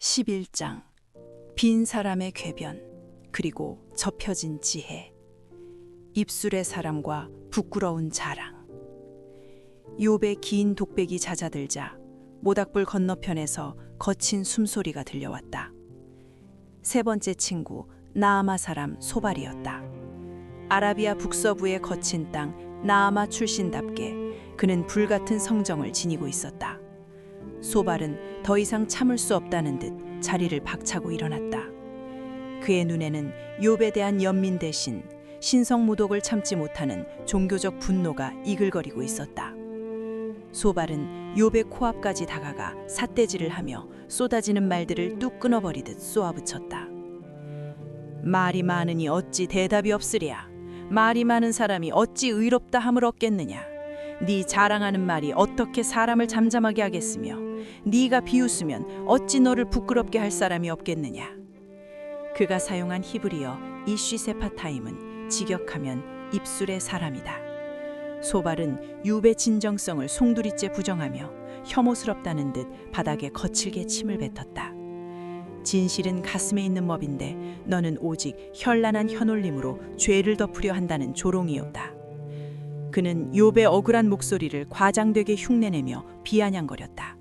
11장 빈 사람의 궤변 그리고 접혀진 지혜 입술의 사람과 부끄러운 자랑 욥의 긴 독백이 잦아들자 모닥불 건너편에서 거친 숨소리가 들려왔다. 세 번째 친구 나아마 사람 소발이었다. 아라비아 북서부의 거친 땅 나아마 출신답게 그는 불같은 성정을 지니고 있었다. 소발은 더 이상 참을 수 없다는 듯 자리를 박차고 일어났다. 그의 눈에는 욥에 대한 연민 대신 신성모독을 참지 못하는 종교적 분노가 이글거리고 있었다. 소발은 욥의 코앞까지 다가가 삿대질을 하며 쏟아지는 말들을 뚝 끊어버리듯 쏘아붙였다. 말이 많으니 어찌 대답이 없으랴. 말이 많은 사람이 어찌 의롭다 함을 얻겠느냐. 네 자랑하는 말이 어떻게 사람을 잠잠하게 하겠으며 네가 비웃으면 어찌 너를 부끄럽게 할 사람이 없겠느냐. 그가 사용한 히브리어 이쉬세파타임은 직역하면 입술의 사람이다. 소발은 욥의 진정성을 송두리째 부정하며 혐오스럽다는 듯 바닥에 거칠게 침을 뱉었다. 진실은 가슴에 있는 법인데 너는 오직 현란한 혀놀림으로 죄를 덮으려 한다는 조롱이었다. 그는 욥의 억울한 목소리를 과장되게 흉내내며 비아냥거렸다.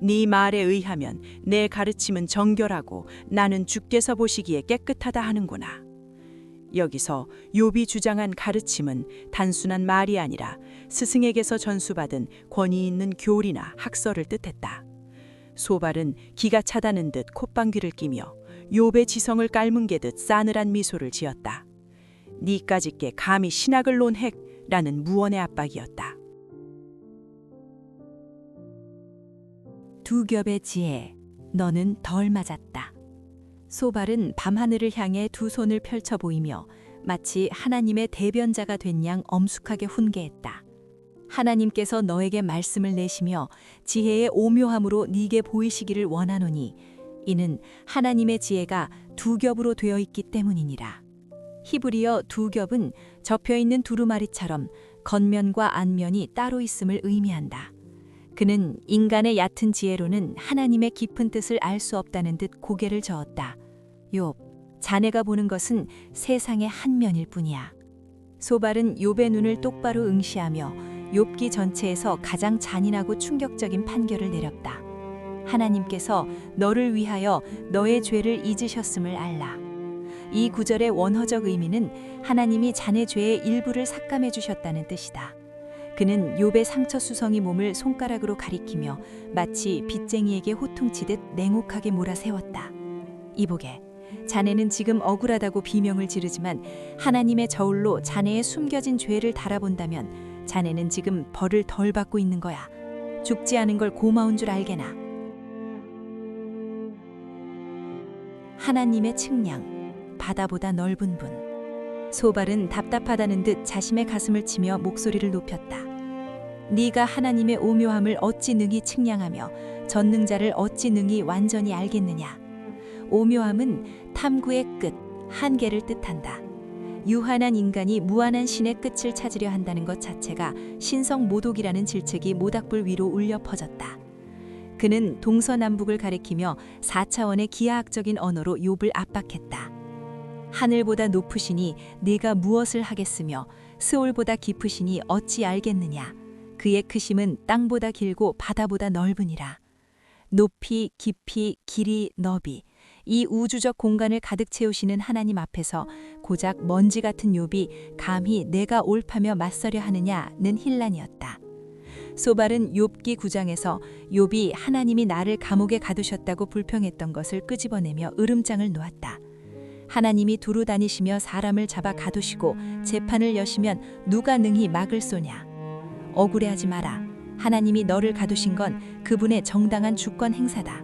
네 말에 의하면 내 가르침은 정결하고 나는 주께서 보시기에 깨끗하다 하는구나. 여기서 욥이 주장한 가르침은 단순한 말이 아니라 스승에게서 전수받은 권위 있는 교리나 학설을 뜻했다. 소발은 기가 차다는 듯 콧방귀를 끼며 욥의 지성을 깔뭉개듯 싸늘한 미소를 지었다. 니까짓게 감히 신학을 논해? 라는 무언의 압박이었다. 두 겹의 지혜, 너는 덜 맞았다. 소발은 밤하늘을 향해 두 손을 펼쳐 보이며 마치 하나님의 대변자가 된 양 엄숙하게 훈계했다. 하나님께서 너에게 말씀을 내시며 지혜의 오묘함으로 네게 보이시기를 원하노니 이는 하나님의 지혜가 두 겹으로 되어 있기 때문이니라. 히브리어 두 겹은 접혀있는 두루마리처럼 겉면과 안면이 따로 있음을 의미한다. 그는 인간의 얕은 지혜로는 하나님의 깊은 뜻을 알 수 없다는 듯 고개를 저었다. 욥, 자네가 보는 것은 세상의 한 면일 뿐이야. 소발은 욥의 눈을 똑바로 응시하며 욥기 전체에서 가장 잔인하고 충격적인 판결을 내렸다. 하나님께서 너를 위하여 너의 죄를 잊으셨음을 알라. 이 구절의 원어적 의미는 하나님이 자네 죄의 일부를 삭감해 주셨다는 뜻이다. 그는 욥의 상처수성이 몸을 손가락으로 가리키며 마치 빚쟁이에게 호통치듯 냉혹하게 몰아세웠다. 이보게, 자네는 지금 억울하다고 비명을 지르지만 하나님의 저울로 자네의 숨겨진 죄를 달아본다면 자네는 지금 벌을 덜 받고 있는 거야. 죽지 않은 걸 고마운 줄 알게나. 하나님의 측량, 바다보다 넓은 분. 소발은 답답하다는 듯 자신의 가슴을 치며 목소리를 높였다. 네가 하나님의 오묘함을 어찌 능히 측량하며 전능자를 어찌 능히 완전히 알겠느냐. 오묘함은 탐구의 끝, 한계를 뜻한다. 유한한 인간이 무한한 신의 끝을 찾으려 한다는 것 자체가 신성모독이라는 질책이 모닥불 위로 울려 퍼졌다. 그는 동서남북을 가리키며 4차원의 기하학적인 언어로 욥을 압박했다. 하늘보다 높으시니 네가 무엇을 하겠으며 스올보다 깊으시니 어찌 알겠느냐. 그의 크심은 땅보다 길고 바다보다 넓으니라. 높이, 깊이, 길이, 너비 이 우주적 공간을 가득 채우시는 하나님 앞에서 고작 먼지 같은 욥이 감히 내가 옳다며 맞서려 하느냐는 혼란이었다. 소발은 욥기 9장에서 욥이 하나님이 나를 감옥에 가두셨다고 불평했던 것을 끄집어내며 으름장을 놓았다. 하나님이 두루 다니시며 사람을 잡아 가두시고 재판을 여시면 누가 능히 막을 쏘냐. 억울해하지 마라. 하나님이 너를 가두신 건 그분의 정당한 주권 행사다.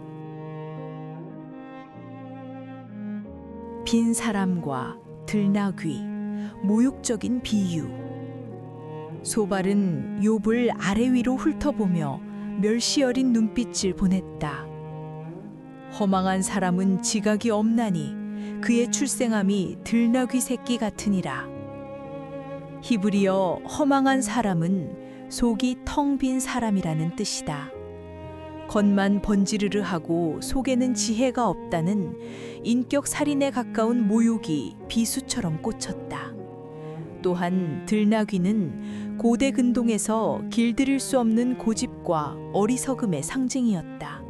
빈 사람과 들나귀, 모욕적인 비유. 소발은 욥을 아래 위로 훑어보며 멸시 어린 눈빛을 보냈다. 허망한 사람은 지각이 없나니 그의 출생함이 들나귀 새끼 같으니라. 히브리어 허망한 사람은 속이 텅 빈 사람이라는 뜻이다. 겉만 번지르르하고 속에는 지혜가 없다는 인격 살인에 가까운 모욕이 비수처럼 꽂혔다. 또한 들나귀는 고대 근동에서 길들일 수 없는 고집과 어리석음의 상징이었다.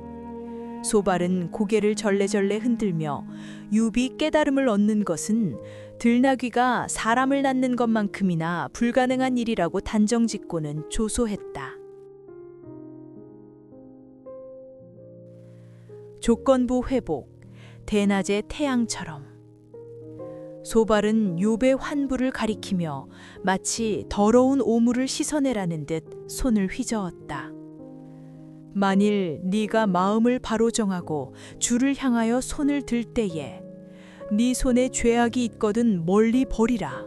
소발은 고개를 절레절레 흔들며 유비 깨달음을 얻는 것은 들나귀가 사람을 낳는 것만큼이나 불가능한 일이라고 단정짓고는 조소했다. 조건부 회복, 대낮의 태양처럼. 소발은 욥의 환부를 가리키며 마치 더러운 오물을 씻어내라는 듯 손을 휘저었다. 만일 네가 마음을 바로 정하고 주를 향하여 손을 들 때에 네 손에 죄악이 있거든 멀리 버리라.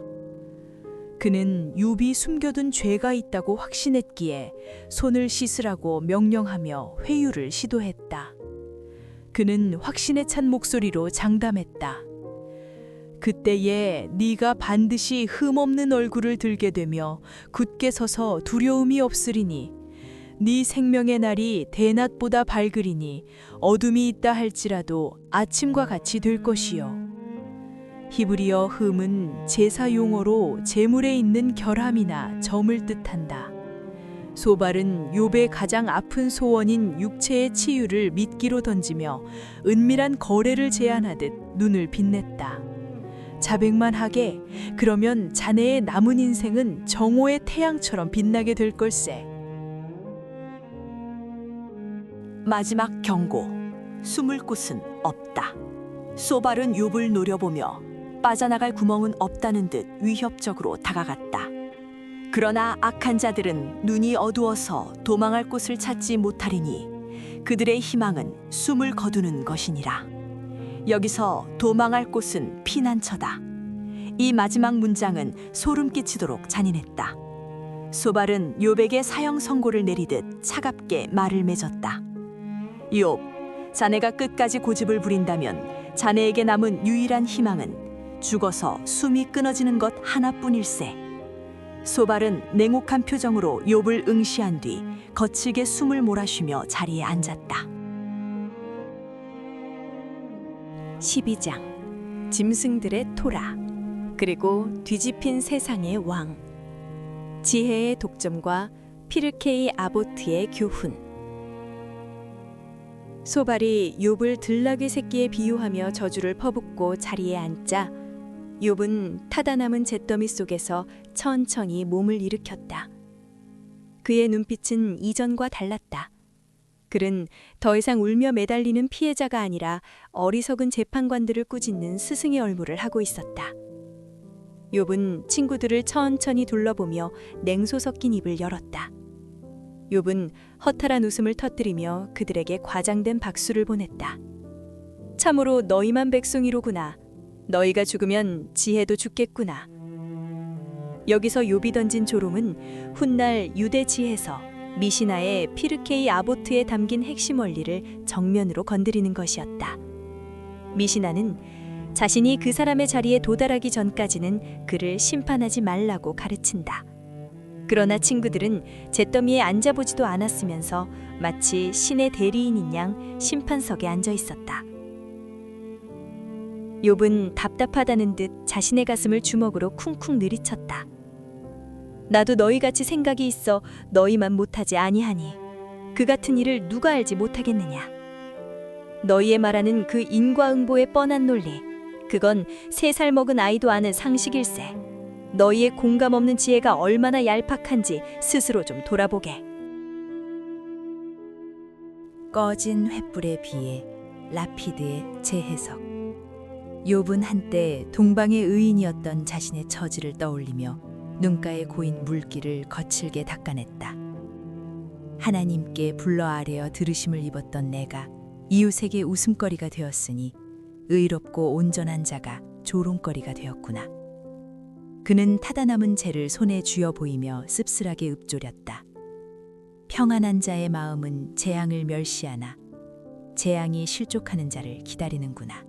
그는 욥이 숨겨둔 죄가 있다고 확신했기에 손을 씻으라고 명령하며 회유를 시도했다. 그는 확신에 찬 목소리로 장담했다. 그때에 네가 반드시 흠없는 얼굴을 들게 되며 굳게 서서 두려움이 없으리니 네 생명의 날이 대낮보다 밝으리니 어둠이 있다 할지라도 아침과 같이 될 것이요. 히브리어 흠은 제사 용어로 제물에 있는 결함이나 점을 뜻한다. 소발은 욥의 가장 아픈 소원인 육체의 치유를 미끼로 던지며 은밀한 거래를 제안하듯 눈을 빛냈다. 자백만 하게, 그러면 자네의 남은 인생은 정오의 태양처럼 빛나게 될 걸세. 마지막 경고. 숨을 곳은 없다. 소발은 욥을 노려보며 빠져나갈 구멍은 없다는 듯 위협적으로 다가갔다. 그러나 악한 자들은 눈이 어두워서 도망할 곳을 찾지 못하리니 그들의 희망은 숨을 거두는 것이니라. 여기서 도망할 곳은 피난처다. 이 마지막 문장은 소름 끼치도록 잔인했다. 소발은 욥에게 사형 선고를 내리듯 차갑게 말을 맺었다. 욥, 자네가 끝까지 고집을 부린다면 자네에게 남은 유일한 희망은 죽어서 숨이 끊어지는 것 하나뿐일세. 소발은 냉혹한 표정으로 욥을 응시한 뒤 거칠게 숨을 몰아쉬며 자리에 앉았다. 12장. 짐승들의 토라, 그리고 뒤집힌 세상의 왕. 지혜의 독점과 피르케이 아보트의 교훈. 소발이 욥을 들나귀 새끼에 비유하며 저주를 퍼붓고 자리에 앉자 욥은 타다 남은 잿더미 속에서 천천히 몸을 일으켰다. 그의 눈빛은 이전과 달랐다. 그는 더 이상 울며 매달리는 피해자가 아니라 어리석은 재판관들을 꾸짖는 스승의 얼굴을 하고 있었다. 욥은 친구들을 천천히 둘러보며 냉소 섞인 입을 열었다. 욥은 허탈한 웃음을 터뜨리며 그들에게 과장된 박수를 보냈다. 참으로 너희만 백성이로구나. 너희가 죽으면 지혜도 죽겠구나. 여기서 욥이 던진 조롱은 훗날 유대 지혜서 미시나의 피르케이 아보트에 담긴 핵심 원리를 정면으로 건드리는 것이었다. 미시나는 자신이 그 사람의 자리에 도달하기 전까지는 그를 심판하지 말라고 가르친다. 그러나 친구들은 잿더미에 앉아보지도 않았으면서 마치 신의 대리인인 양 심판석에 앉아 있었다. 욥은 답답하다는 듯 자신의 가슴을 주먹으로 쿵쿵 내리쳤다. 나도 너희같이 생각이 있어 너희만 못하지 아니하니 그 같은 일을 누가 알지 못하겠느냐. 너희의 말하는 그 인과응보의 뻔한 논리, 그건 3살 먹은 아이도 아는 상식일세. 너희의 공감 없는 지혜가 얼마나 얄팍한지 스스로 좀 돌아보게. 꺼진 횃불에 비해 라피드의 재해석. 욥은 한때 동방의 의인이었던 자신의 처지를 떠올리며 눈가에 고인 물기를 거칠게 닦아냈다. 하나님께 불러 아뢰어 들으심을 입었던 내가 이웃에게 웃음거리가 되었으니 의롭고 온전한 자가 조롱거리가 되었구나. 그는 타다 남은 재를 손에 쥐어 보이며 씁쓸하게 읊조렸다. 평안한 자의 마음은 재앙을 멸시하나 재앙이 실족하는 자를 기다리는구나.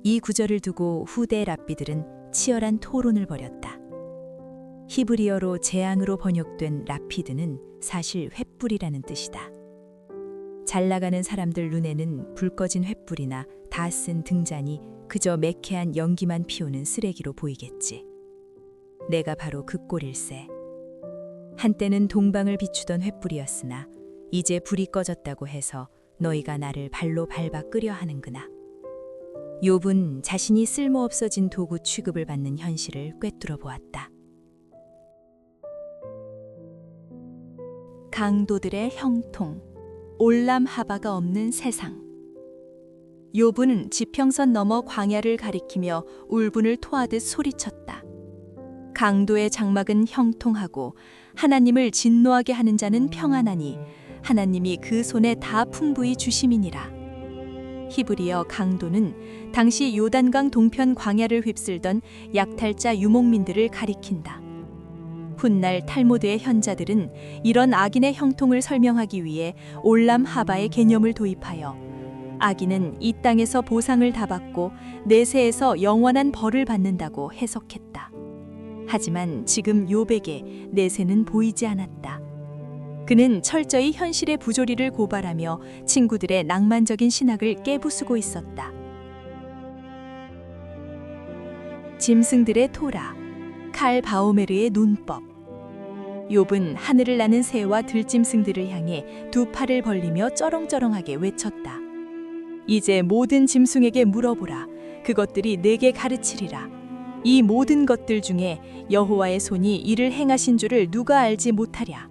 이 구절을 두고 후대 랍비들은 치열한 토론을 벌였다. 히브리어로 재앙으로 번역된 라피드는 사실 횃불이라는 뜻이다. 잘 나가는 사람들 눈에는 불 꺼진 횃불이나 다 쓴 등잔이 그저 매캐한 연기만 피우는 쓰레기로 보이겠지. 내가 바로 그 꼴일세. 한때는 동방을 비추던 횃불이었으나 이제 불이 꺼졌다고 해서 너희가 나를 발로 밟아 끄려 하는구나. 욥은 자신이 쓸모없어진 도구 취급을 받는 현실을 꿰뚫어 보았다. 강도들의 형통, 올람하바가 없는 세상. 욥은 지평선 너머 광야를 가리키며 울분을 토하듯 소리쳤다. 강도의 장막은 형통하고 하나님을 진노하게 하는 자는 평안하니 하나님이 그 손에 다 풍부히 주심이니라. 히브리어 강도는 당시 요단강 동편 광야를 휩쓸던 약탈자 유목민들을 가리킨다. 훗날 탈무드의 현자들은 이런 악인의 형통을 설명하기 위해 올람하바의 개념을 도입하여 악인은 이 땅에서 보상을 다 받고 내세에서 영원한 벌을 받는다고 해석했다. 하지만 지금 욥에게 내세는 보이지 않았다. 그는 철저히 현실의 부조리를 고발하며 친구들의 낭만적인 신학을 깨부수고 있었다. 짐승들의 토라, 칼 바오메르의 논법. 욥은 하늘을 나는 새와 들짐승들을 향해 두 팔을 벌리며 쩌렁쩌렁하게 외쳤다. 이제 모든 짐승에게 물어보라. 그것들이 내게 가르치리라. 이 모든 것들 중에 여호와의 손이 이를 행하신 줄을 누가 알지 못하랴.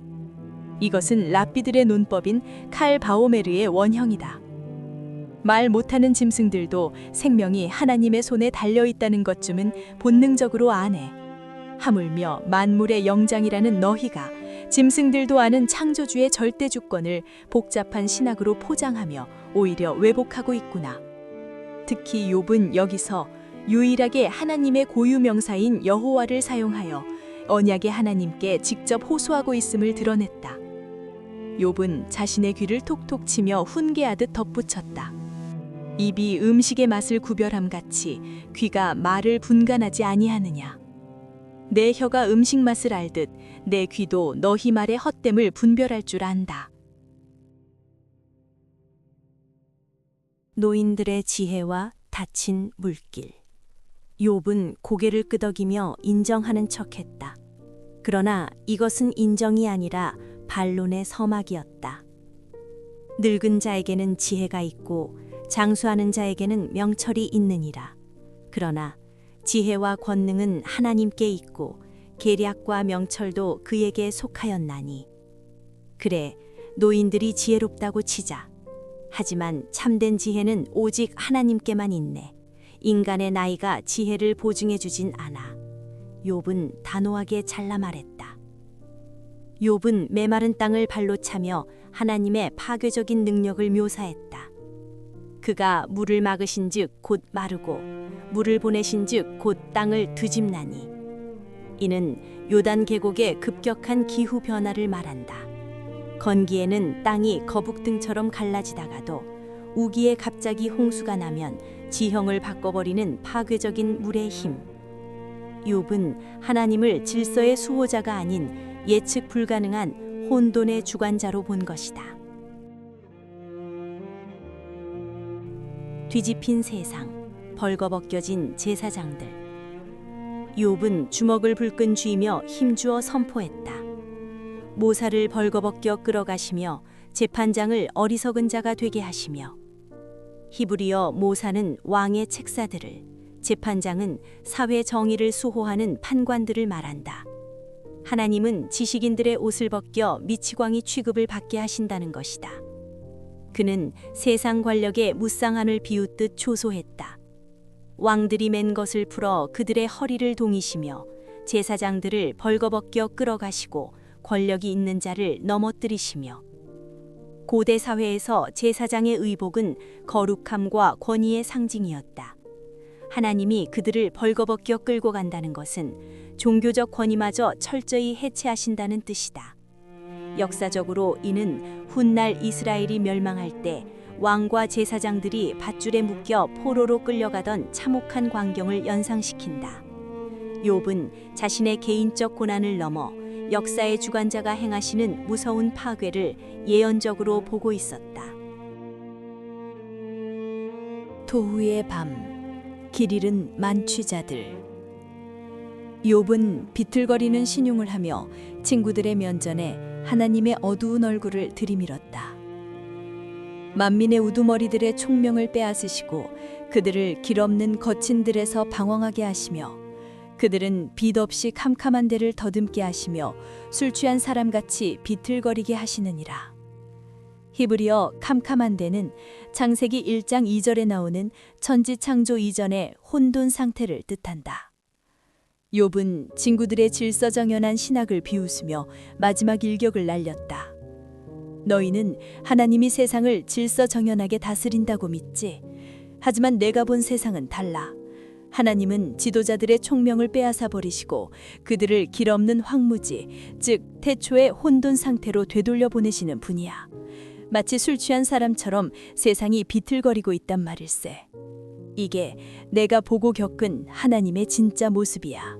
이것은 랍비들의 논법인 칼 바오메르의 원형이다. 말 못하는 짐승들도 생명이 하나님의 손에 달려 있다는 것쯤은 본능적으로 아네. 하물며 만물의 영장이라는 너희가 짐승들도 아는 창조주의 절대 주권을 복잡한 신학으로 포장하며 오히려 왜곡하고 있구나. 특히 욥은 여기서 유일하게 하나님의 고유 명사인 여호와를 사용하여 언약의 하나님께 직접 호소하고 있음을 드러냈다. 욥은 자신의 귀를 톡톡 치며 훈계하듯 덧붙였다. 입이 음식의 맛을 구별함 같이 귀가 말을 분간하지 아니하느냐. 내 혀가 음식 맛을 알듯 내 귀도 너희 말의 헛됨을 분별할 줄 안다. 노인들의 지혜와 닫힌 물길. 욥은 고개를 끄덕이며 인정하는 척했다. 그러나 이것은 인정이 아니라 반론의 서막이었다. 늙은 자에게는 지혜가 있고 장수하는 자에게는 명철이 있느니라. 그러나 지혜와 권능은 하나님께 있고 계략과 명철도 그에게 속하였나니. 그래, 노인들이 지혜롭다고 치자. 하지만 참된 지혜는 오직 하나님께만 있네. 인간의 나이가 지혜를 보증해 주진 않아. 욥은 단호하게 잘라 말했다. 욥은 메마른 땅을 발로 차며 하나님의 파괴적인 능력을 묘사했다. 그가 물을 막으신즉 곧 마르고 물을 보내신즉 곧 땅을 뒤집나니. 이는 요단 계곡의 급격한 기후 변화를 말한다. 건기에는 땅이 거북등처럼 갈라지다가도 우기에 갑자기 홍수가 나면 지형을 바꿔버리는 파괴적인 물의 힘. 욥은 하나님을 질서의 수호자가 아닌 예측 불가능한 혼돈의 주관자로 본 것이다. 뒤집힌 세상, 벌거벗겨진 제사장들. 욥은 주먹을 불끈 쥐며 힘주어 선포했다. 모사를 벌거벗겨 끌어가시며 재판장을 어리석은 자가 되게 하시며. 히브리어 모사는 왕의 책사들을, 재판장은 사회 정의를 수호하는 판관들을 말한다. 하나님은 지식인들의 옷을 벗겨 미치광이 취급을 받게 하신다는 것이다. 그는 세상 권력의 무쌍함을 비웃듯 조소했다. 왕들이 맨 것을 풀어 그들의 허리를 동이시며 제사장들을 벌거벗겨 끌어가시고 권력이 있는 자를 넘어뜨리시며. 고대 사회에서 제사장의 의복은 거룩함과 권위의 상징이었다. 하나님이 그들을 벌거벗겨 끌고 간다는 것은 종교적 권위마저 철저히 해체하신다는 뜻이다. 역사적으로 이는 훗날 이스라엘이 멸망할 때 왕과 제사장들이 밧줄에 묶여 포로로 끌려가던 참혹한 광경을 연상시킨다. 욥은 자신의 개인적 고난을 넘어 역사의 주관자가 행하시는 무서운 파괴를 예언적으로 보고 있었다. 토후의 밤, 길 잃은 만취자들. 욥은 비틀거리는 신용을 하며 친구들의 면전에 하나님의 어두운 얼굴을 들이밀었다. 만민의 우두머리들의 총명을 빼앗으시고 그들을 길 없는 거친 들에서 방황하게 하시며 그들은 빛 없이 캄캄한 데를 더듬게 하시며 술 취한 사람같이 비틀거리게 하시느니라. 히브리어 캄캄한 데는 창세기 1장 2절에 나오는 천지창조 이전의 혼돈 상태를 뜻한다. 욥은 친구들의 질서정연한 신학을 비웃으며 마지막 일격을 날렸다. 너희는 하나님이 세상을 질서정연하게 다스린다고 믿지? 하지만 내가 본 세상은 달라. 하나님은 지도자들의 총명을 빼앗아 버리시고 그들을 길 없는 황무지, 즉 태초의 혼돈 상태로 되돌려 보내시는 분이야. 마치 술 취한 사람처럼 세상이 비틀거리고 있단 말일세. 이게 내가 보고 겪은 하나님의 진짜 모습이야.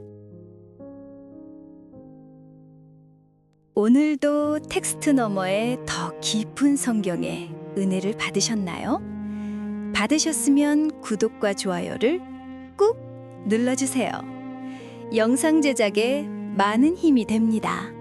오늘도 텍스트 너머의 더 깊은 성경의 은혜를 받으셨나요? 받으셨으면 구독과 좋아요를 꾹 눌러주세요. 영상 제작에 많은 힘이 됩니다.